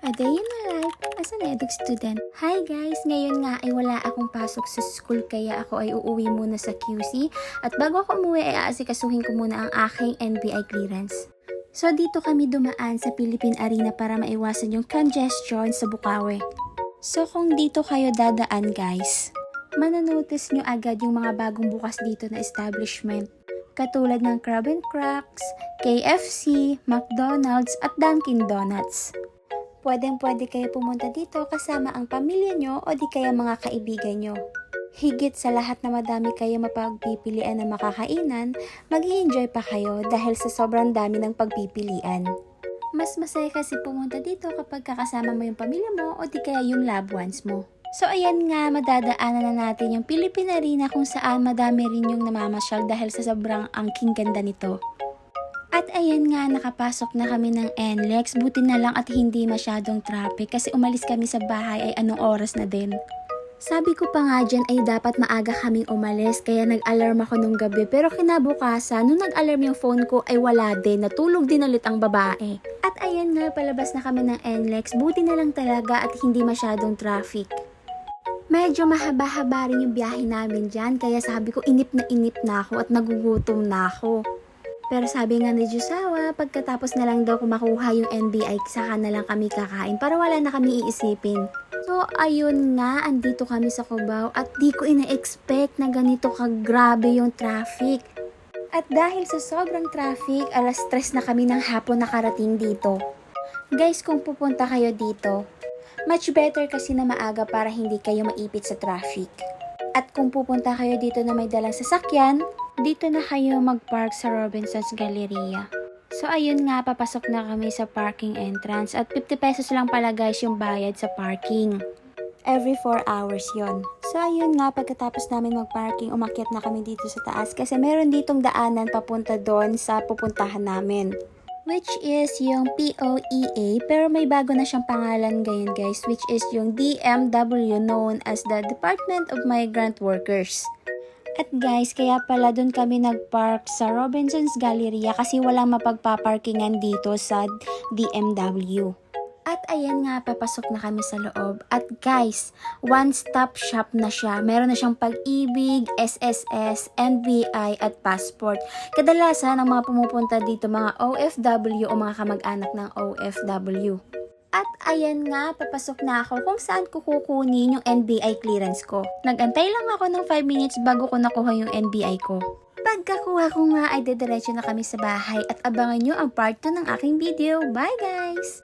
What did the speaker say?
A day in my life as an eduk student. Hi guys! Ngayon nga ay wala akong pasok sa school kaya ako ay uuwi muna sa QC at bago ako umuwi ay aasikasuhin ko muna ang aking NBI clearance. So dito kami dumaan sa Philippine Arena para maiwasan yung congestion sa Bukawi. So kung dito kayo dadaan guys, manonotice nyo agad yung mga bagong bukas dito na establishment. Katulad ng Crab and Cracks, KFC, McDonald's at Dunkin Donuts. Pwedeng-pwede kayo pumunta dito kasama ang pamilya nyo o di kaya mga kaibigan nyo. Higit sa lahat na madami kayo mapagpipilian na makakainan, mag-i-enjoy pa kayo dahil sa sobrang dami ng pagpipilian. Mas masaya kasi pumunta dito kapag kakasama mo yung pamilya mo o di kaya yung loved ones mo. So ayan nga, madadaanan na natin yung Philippine Arena kung saan madami rin yung namamasyal dahil sa sobrang angking ganda nito. At ayan nga, nakapasok na kami ng NLEX, buti na lang at hindi masyadong traffic kasi umalis kami sa bahay ay anong oras na din. Sabi ko pa nga dyan ay dapat maaga kaming umalis kaya nag-alarm ako nung gabi pero kinabukasan, nung nag-alarm yung phone ko ay wala din, natulog din ulit ang babae. At ayan nga, palabas na kami ng NLEX, buti na lang talaga at hindi masyadong traffic. Medyo mahaba-haba rin yung biyahe namin dyan kaya sabi ko inip na ako at nagugutom na ako. Pero sabi nga ni Jusawa, pagkatapos na lang daw kumakuha yung NBI, saka na lang kami kakain para wala na kami iisipin. So, ayun nga, andito kami sa Cubao at di ko ina-expect na ganito kagrabe yung traffic. At dahil sa sobrang traffic, 3:00 na kami ng hapon nakarating dito. Guys, kung pupunta kayo dito, much better kasi na maaga para hindi kayo maipit sa traffic. At kung pupunta kayo dito na may dalang sasakyan, dito na kayo mag-park sa Robinson's Galleria. So ayun nga, papasok na kami sa parking entrance at 50 pesos lang pala guys yung bayad sa parking. Every 4 hours yon. So ayun nga, pagkatapos namin mag-parking, umakyat na kami dito sa taas kasi meron ditong daanan papunta doon sa pupuntahan namin. Which is yung POEA, pero may bago na siyang pangalan ngayon guys, which is yung DMW, known as the Department of Migrant Workers. At guys, kaya pala doon kami nag-park sa Robinson's Galleria kasi walang mapagpaparkingan dito sa DMW. At ayan nga, papasok na kami sa loob. At guys, one-stop shop na siya. Meron na siyang Pag-ibig, SSS, NBI at passport. Kadalasan ang mga pumupunta dito mga OFW o mga kamag-anak ng OFW. At ayan nga, papasok na ako kung saan ko kukunin yung NBI clearance ko. Nagantay lang ako ng 5 minutes bago ko nakuha yung NBI ko. Pagkakuha ko nga ay dediretso na kami sa bahay at abangan nyo ang part 2 ng aking video. Bye guys!